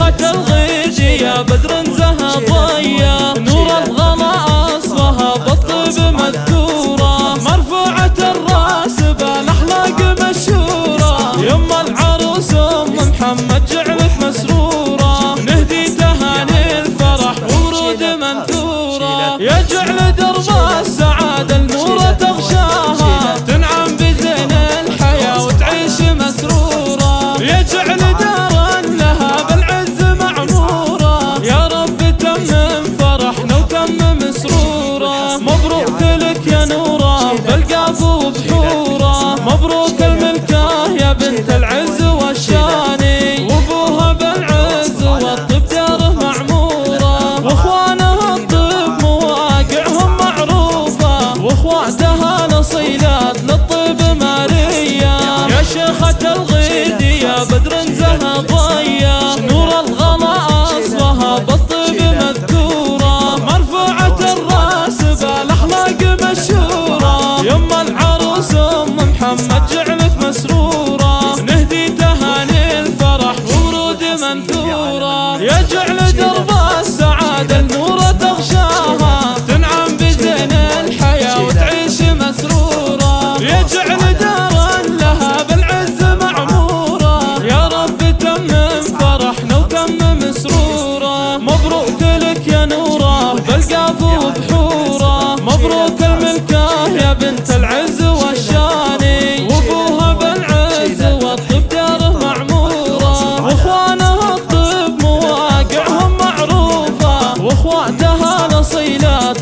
شيخة الغيد يا بدر زها ضيا، نور الغلا أصلها بالطيب مذكورة، مرفوعة الراس بالأخلاق مشهورة، يما العروس أم محمد جعلك مسرورة، نهدي تهاني الفرح ورود منثورة، يا جعل درب السعادة النور تغشاها، تنعم بزين الحياة وتعيش مسرورة، يا جعل دارا لها بالعز معمورة، يا رب تمم فرحنا وتمم سرورة، مبروك لك يا نورة بالقاف وبحورة، مبروك الملكة يا بنت العز والشاني، وابوها بالعز والطب داره معمورة، واخوانها الطب مواقعهم معروفة، واخواتها الاصيلات للطب مارية، يا شيخة الغيد يا بدر زها ضيا، نور الغلا اصلها بالطب مذكورة، مرفوعة الراس بالاخلاق مشهورة، يما العروس ام محمد جعلك مسرورة، نهدي تهاني الفرح ورود منثورة، يا جعل درب السعادة النور تغشاها، تنعم بزين الحياة وتعيش مسرورة، يا جعل دارا لها بالعز معمورة، يا رب تمم فرحنا وتمم سرورة، مبروك لك يا نورة بالقاف وبحورة، مبروك الملكة يا بنت العز والشاني، وابوها بالعز والطب داره معمورة، واخوانها الطب مواقعهم معروفة، واخواتها الاصيلات